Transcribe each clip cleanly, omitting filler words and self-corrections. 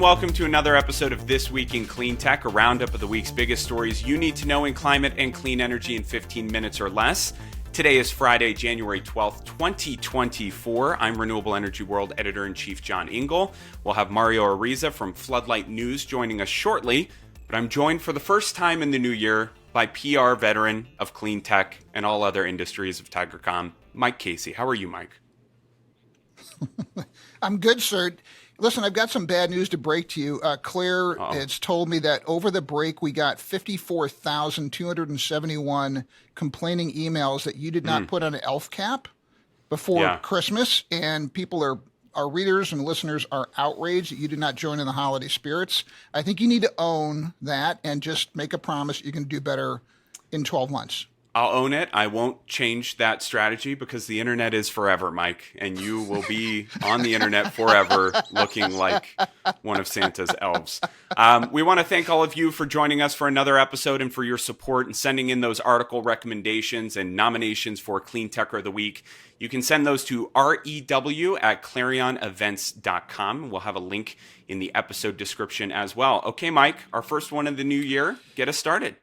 welcome to another episode of This Week in Cleantech, a roundup of the week's biggest stories you need to know in climate and clean energy in 15 minutes or less. Today is Friday, January 12th, 2024. I'm Renewable Energy World Editor-in-Chief John Engel. We'll have Mario Ariza from Floodlight News joining us shortly, but I'm joined for the first time in the new year by PR veteran of Cleantech and all other industries of Tigercom, Mike Casey. How are you, Mike? I'm good, sir. Listen, I've got some bad news to break to you. Claire has told me that over the break, we got 54,271 complaining emails that you did not put on an ELF cap before Christmas. And our readers and listeners are outraged that you did not join in the holiday spirits. I think you need to own that and just make a promise you can do better in 12 months. I'll own it. I won't change that strategy because the internet is forever, Mike, and you will be on the internet forever looking like one of Santa's elves. We want to thank all of you for joining us for another episode and for your support and sending in those article recommendations and nominations for Cleantecher of the Week. You can send those to rew@clarionevents.com. We'll have a link in the episode description as well. Okay, Mike, our first one of the new year. Get us started.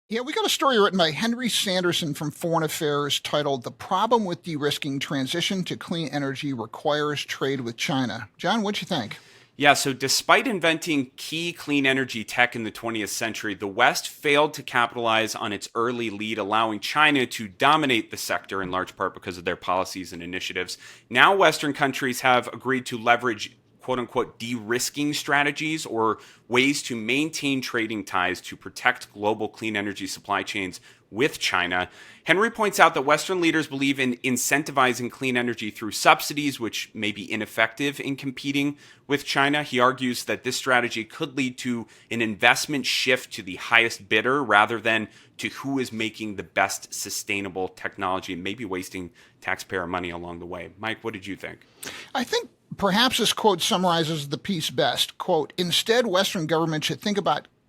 Yeah, we got a story written by Henry Sanderson from Foreign Affairs titled "The Problem with De-risking Transition to Clean Energy Requires Trade with China." John, what'd you think? Yeah, so despite inventing key clean energy tech in the 20th century, the West failed to capitalize on its early lead, allowing China to dominate the sector in large part because of their policies and initiatives. Now Western countries have agreed to leverage quote-unquote de-risking strategies or ways to maintain trading ties to protect global clean energy supply chains with China. Henry points out that Western leaders believe in incentivizing clean energy through subsidies, which may be ineffective in competing with China. He argues that this strategy could lead to an investment shift to the highest bidder rather than to who is making the best sustainable technology, and maybe wasting taxpayer money along the way. Mike, what did you think? I think perhaps this quote summarizes the piece best. Quote, "Instead, Western governments should think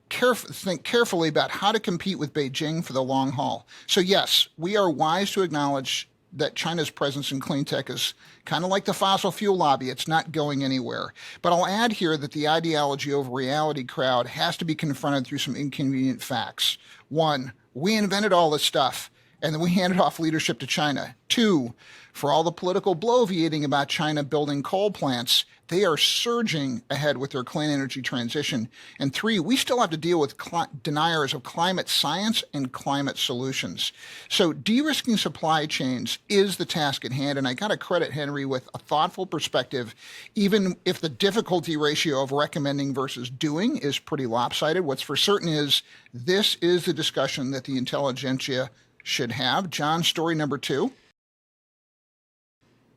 carefully about how to compete with Beijing for the long haul." So yes, we are wise to acknowledge that China's presence in clean tech is kind of like the fossil fuel lobby. It's not going anywhere. But I'll add here that the ideology over reality crowd has to be confronted through some inconvenient facts. One, we invented all this stuff, and then we handed off leadership to China. Two, for all the political bloviating about China building coal plants, they are surging ahead with their clean energy transition. And three, we still have to deal with deniers of climate science and climate solutions. So de-risking supply chains is the task at hand, and I got to credit Henry with a thoughtful perspective, even if the difficulty ratio of recommending versus doing is pretty lopsided. What's for certain is this is the discussion that the intelligentsia should have. John, story number two.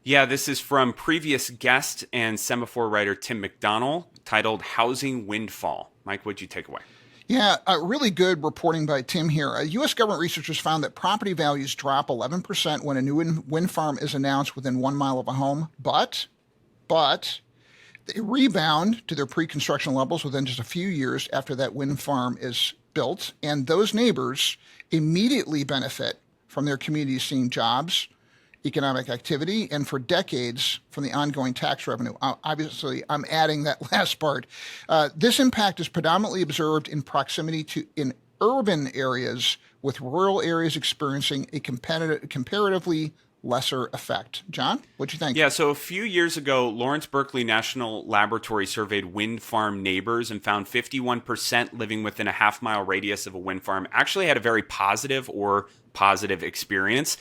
Yeah, this is from previous guest and Semafor writer Tim McDonnell, titled "Housing Windfall." Mike, what'd you take away? Yeah, really good reporting by Tim here. U.S. government researchers found that property values drop 11% when a new wind farm is announced within 1 mile of a home, but they rebound to their pre-construction levels within just a few years after that wind farm is built, and those neighbors immediately benefit from their communities seeing jobs, economic activity, and for decades from the ongoing tax revenue. Obviously, I'm adding that last part. This impact is predominantly observed in proximity to in urban areas, with rural areas experiencing a comparatively lesser effect. John, what'd you think? Yeah, so a few years ago, Lawrence Berkeley National Laboratory surveyed wind farm neighbors and found 51% living within a half-mile radius of a wind farm actually had a very positive experience.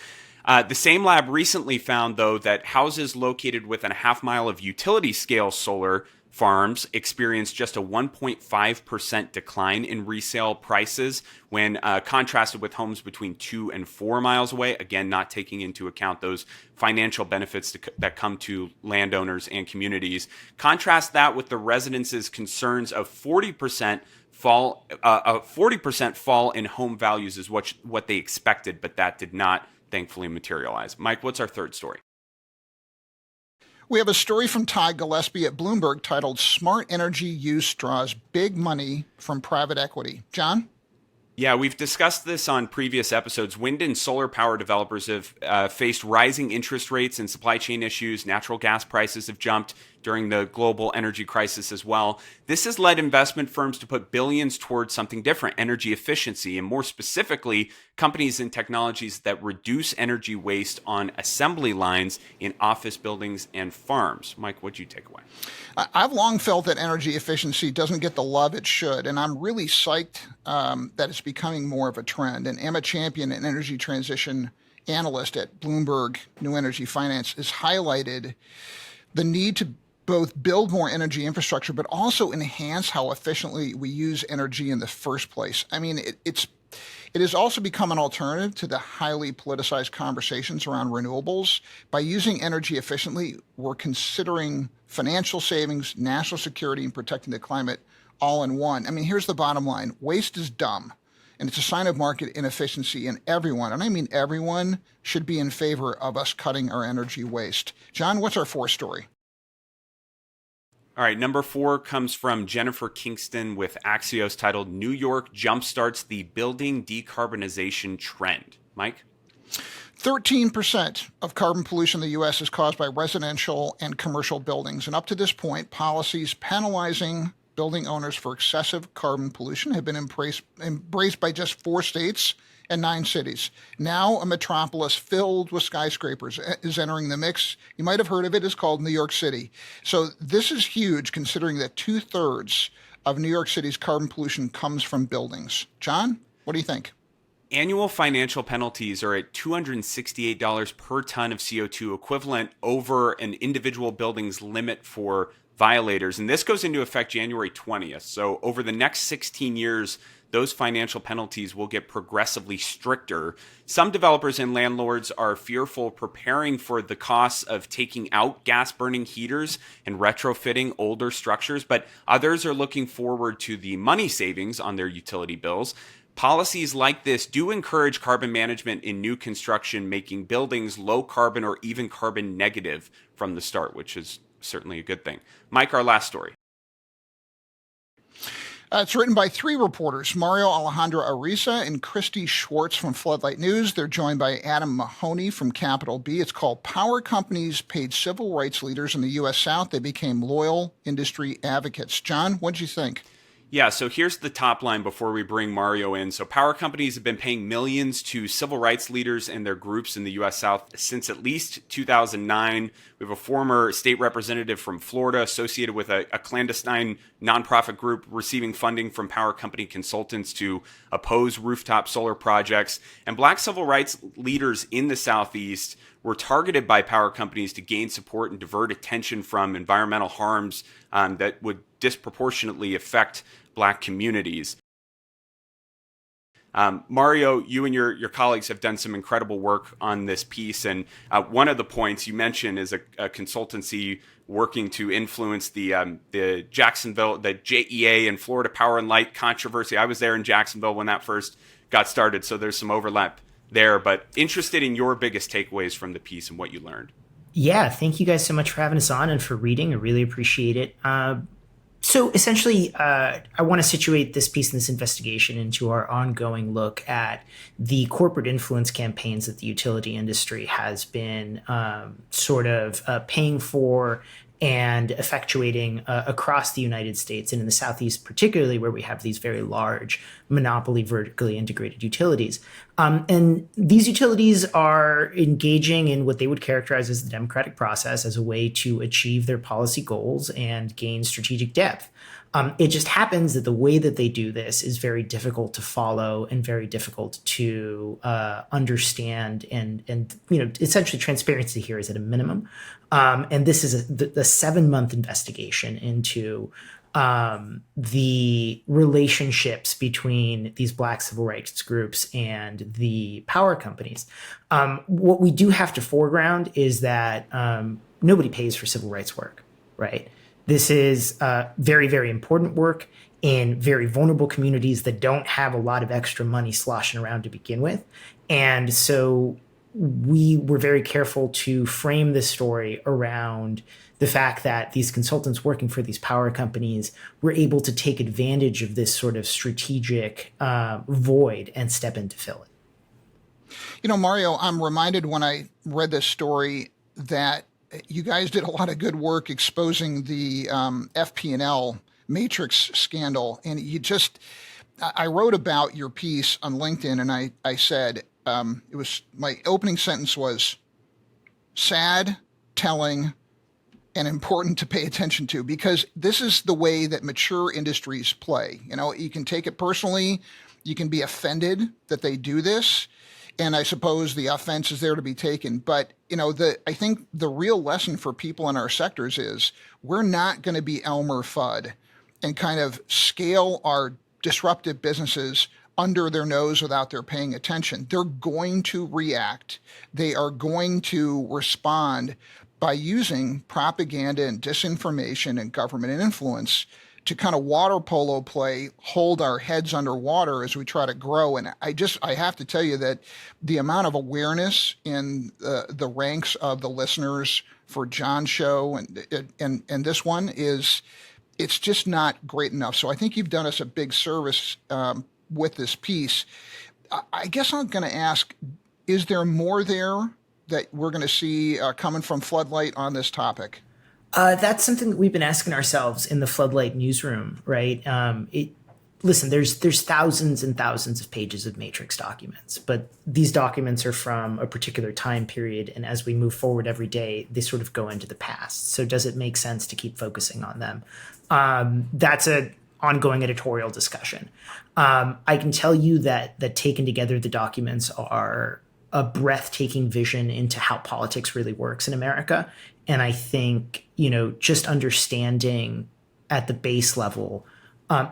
The same lab recently found, though, that houses located within a half mile of utility-scale solar farms experienced just a 1.5% decline in resale prices when contrasted with homes between 2 and 4 miles away. Again, not taking into account those financial benefits that come to landowners and communities. Contrast that with the residents' concerns of 40% fall. A 40% fall in home values is what they expected, but that did not thankfully materialize. Mike, what's our third story? We have a story from Ty Gillespie at Bloomberg titled "Smart Energy Use Draws Big Money from Private Equity." John? Yeah, we've discussed this on previous episodes. Wind and solar power developers have faced rising interest rates and supply chain issues. Natural gas prices have jumped during the global energy crisis as well. This has led investment firms to put billions towards something different, energy efficiency, and more specifically, companies and technologies that reduce energy waste on assembly lines in office buildings and farms. Mike, what'd you take away? I've long felt that energy efficiency doesn't get the love it should, and I'm really psyched that it's becoming more of a trend. And Emma Champion, an energy transition analyst at Bloomberg New Energy Finance, has highlighted the need to both build more energy infrastructure, but also enhance how efficiently we use energy in the first place. I mean, it has also become an alternative to the highly politicized conversations around renewables. By using energy efficiently, we're considering financial savings, national security, and protecting the climate all in one. I mean, here's the bottom line. Waste is dumb, and it's a sign of market inefficiency, and everyone, and I mean everyone, should be in favor of us cutting our energy waste. John, what's our fourth story? All right, number 4 comes from Jennifer Kingston with Axios, titled New York Jumpstarts the Building Decarbonization Trend. Mike? 13% of carbon pollution in the U.S. is caused by residential and commercial buildings. And up to this point, policies penalizing building owners for excessive carbon pollution have been embraced by just 4 states and 9 cities. Now a metropolis filled with skyscrapers is entering the mix. You might have heard of it. It's called New York City. So this is huge, considering that 2/3 of New York City's carbon pollution comes from buildings. John, what do you think? Annual financial penalties are at $268 per ton of CO2 equivalent over an individual building's limit for violators. And this goes into effect January 20th. So over the next 16 years, those financial penalties will get progressively stricter. Some developers and landlords are fearful, preparing for the costs of taking out gas-burning heaters and retrofitting older structures, but others are looking forward to the money savings on their utility bills. Policies like this do encourage carbon management in new construction, making buildings low carbon or even carbon negative from the start, which is certainly a good thing. Mike, our last story. It's written by 3 reporters, Mario Alejandro Ariza and Christy Schwartz from Floodlight News. They're joined by Adam Mahoney from Capital B. It's called Power Companies Paid Civil Rights Leaders in the U.S. South. They became loyal industry advocates. John, what'd you think? Yeah, so here's the top line before we bring Mario in. So power companies have been paying millions to civil rights leaders and their groups in the U.S. South since at least 2009. We have a former state representative from Florida associated with a clandestine nonprofit group receiving funding from power company consultants to oppose rooftop solar projects. And black civil rights leaders in the Southeast were targeted by power companies to gain support and divert attention from environmental harms that would disproportionately affect black communities. Mario, you and your colleagues have done some incredible work on this piece, and one of the points you mentioned is a consultancy working to influence the Jacksonville, the JEA and Florida Power and Light controversy. I was there in Jacksonville when that first got started, so there's some overlap there, but interested in your biggest takeaways from the piece and what you learned. Yeah, thank you guys so much for having us on and for reading. I really appreciate it. So essentially, I want to situate this piece and this investigation into our ongoing look at the corporate influence campaigns that the utility industry has been paying for and effectuating across the United States and in the Southeast, particularly where we have these very large monopoly vertically integrated utilities. And these utilities are engaging in what they would characterize as the democratic process as a way to achieve their policy goals and gain strategic depth. It just happens that the way that they do this is very difficult to follow and very difficult to understand. And essentially transparency here is at a minimum. And this is the 7-month investigation into the relationships between these black civil rights groups and the power companies. What we do have to foreground is that nobody pays for civil rights work, right? This is very, very important work in very vulnerable communities that don't have a lot of extra money sloshing around to begin with. And so we were very careful to frame this story around the fact that these consultants working for these power companies were able to take advantage of this sort of strategic void and step in to fill it. You know, Mario, I'm reminded when I read this story that you guys did a lot of good work exposing the FP&L Matrix scandal, and I wrote about your piece on LinkedIn, and I said it was my opening sentence was sad, telling, and important to pay attention to, because this is the way that mature industries play. You can take it personally, you can be offended that they do this, and I suppose the offense is there to be taken. But I think the real lesson for people in our sectors is we're not going to be Elmer Fudd and kind of scale our disruptive businesses under their nose without their paying attention. They're going to react. They are going to respond by using propaganda and disinformation and government influence to kind of water polo play, hold our heads underwater as we try to grow. And I have to tell you that the amount of awareness in the ranks of the listeners for John's show and this one it's just not great enough. So I think you've done us a big service with this piece. I guess I'm going to ask, is there more there that we're going to see coming from Floodlight on this topic? That's something that we've been asking ourselves in the Floodlight newsroom, right? Listen, there's thousands and thousands of pages of matrix documents, but these documents are from a particular time period, and as we move forward every day, they sort of go into the past. So does it make sense to keep focusing on them? That's an ongoing editorial discussion. I can tell you that taken together, the documents are a breathtaking vision into how politics really works in America. And I think, just understanding at the base level,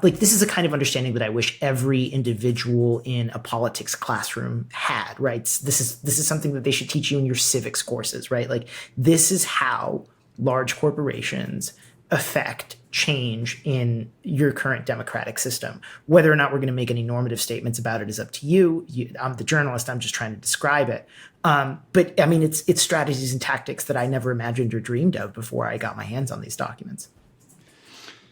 this is a kind of understanding that I wish every individual in a politics classroom had, right? This is something that they should teach you in your civics courses, right? Like, this is how large corporations affect change in your current democratic system. Whether or not we're going to make any normative statements about it is up to you. I'm the journalist. I'm just trying to describe it. But I mean, it's strategies and tactics that I never imagined or dreamed of before I got my hands on these documents.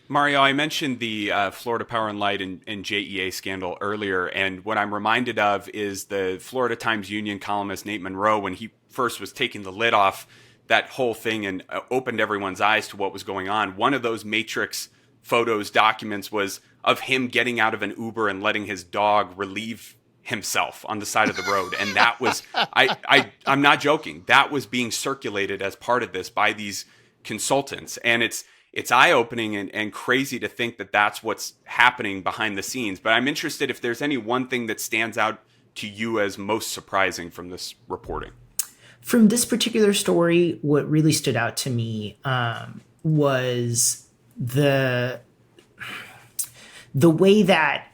Mario, I mentioned the Florida Power and Light and JEA scandal earlier, and what I'm reminded of is the Florida Times Union columnist Nate Monroe, when he first was taking the lid off that whole thing and opened everyone's eyes to what was going on. One of those matrix photos, documents, was of him getting out of an Uber and letting his dog relieve himself on the side of the road. And that was, I'm not joking, that was being circulated as part of this by these consultants. And it's eye-opening and crazy to think that that's what's happening behind the scenes. But I'm interested if there's any one thing that stands out to you as most surprising from this reporting. From this particular story, what really stood out to me was the way that,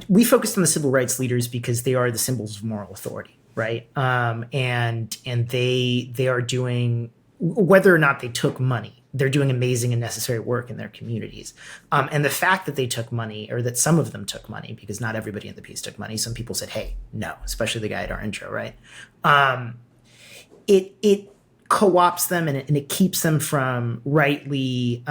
we focused on the civil rights leaders because they are the symbols of moral authority, right? And they are doing, whether or not they took money, they're doing amazing and necessary work in their communities. And the fact that they took money, or that some of them took money, because not everybody in the piece took money. Some people said, hey, no, especially the guy at our intro, right? It co-opts them and it keeps them from rightly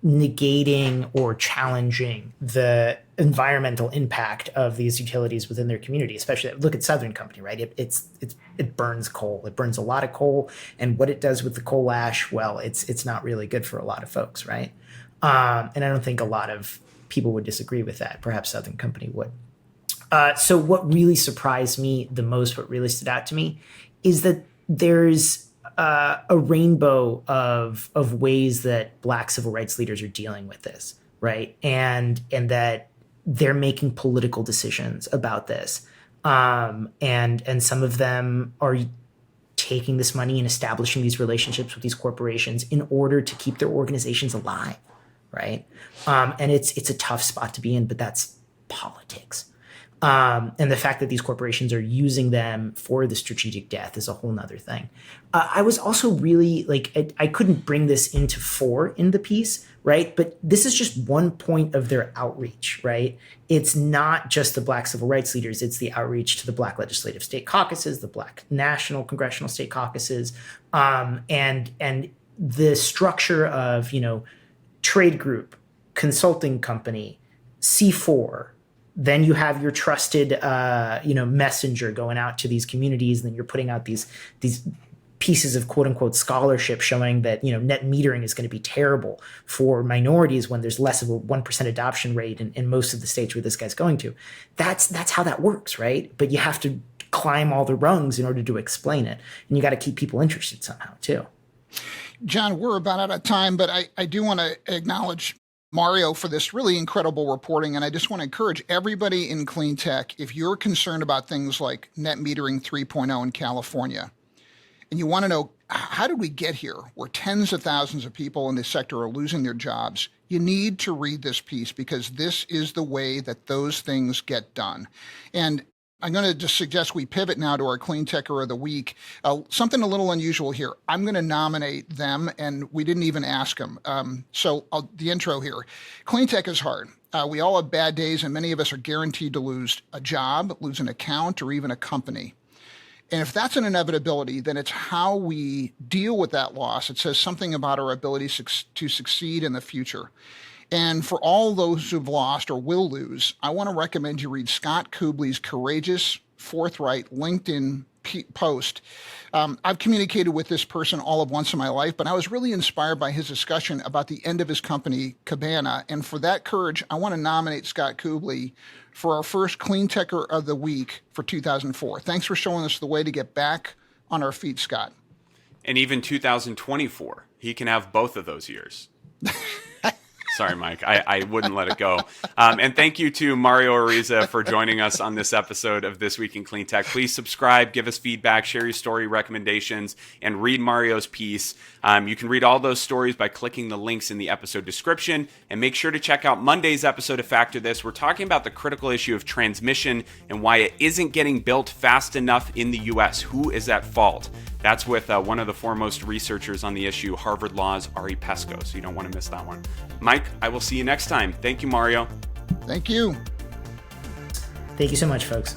negating or challenging the environmental impact of these utilities within their community. Especially look at Southern Company, right? It burns coal. It burns a lot of coal, and what it does with the coal ash, well, it's not really good for a lot of folks, right? And I don't think a lot of people would disagree with that. Perhaps Southern Company would. So what really surprised me the most, what really stood out to me, is that there's a rainbow of ways that Black civil rights leaders are dealing with this, right? And that they're making political decisions about this. And some of them are taking this money and establishing these relationships with these corporations in order to keep their organizations alive, right? And it's a tough spot to be in, but that's politics. And the fact that these corporations are using them for the strategic death is a whole nother thing. I was also really I couldn't bring this into fore in the piece, right? But this is just one point of their outreach, right? It's not just the Black civil rights leaders. It's the outreach to the Black legislative state caucuses, the Black national congressional state caucuses, and the structure of, trade group, consulting company, C4. Then you have your trusted, messenger going out to these communities, and then you're putting out these pieces of quote unquote scholarship showing that, net metering is going to be terrible for minorities when there's less of a 1% adoption rate in most of the states where this guy's going to. That's how that works, right? But you have to climb all the rungs in order to explain it. And you got to keep people interested somehow too. John, we're about out of time, but I do want to acknowledge Mario for this really incredible reporting. And I just want to encourage everybody in clean tech, if you're concerned about things like net metering 3.0 in California, and you want to know, how did we get here where tens of thousands of people in this sector are losing their jobs? You need to read this piece, because this is the way that those things get done. And I'm going to just suggest we pivot now to our Clean Techer of the Week. Something a little unusual here. I'm going to nominate them, and we didn't even ask them. The intro here. Clean tech is hard. We all have bad days, and many of us are guaranteed to lose a job, lose an account, or even a company. And if that's an inevitability, then it's how we deal with that loss. It says something about our ability to succeed in the future. And for all those who've lost or will lose, I want to recommend you read Scott Kubley's courageous, forthright LinkedIn post. I've communicated with this person all of once in my life, but I was really inspired by his discussion about the end of his company, Cabana. And for that courage, I want to nominate Scott Kubley for our first Clean Techer of the Week for 2004. Thanks for showing us the way to get back on our feet, Scott. And even 2024, he can have both of those years. Sorry, Mike. I wouldn't let it go. And thank you to Mario Ariza for joining us on this episode of This Week in Clean Tech. Please subscribe, give us feedback, share your story recommendations, and read Mario's piece. You can read all those stories by clicking the links in the episode description. And make sure to check out Monday's episode of Factor This. We're talking about the critical issue of transmission and why it isn't getting built fast enough in the U.S. Who is at fault? That's with one of the foremost researchers on the issue, Harvard Law's Ari Pesco, so you don't want to miss that one. Mike, I will see you next time. Thank you, Mario. Thank you. Thank you so much, folks.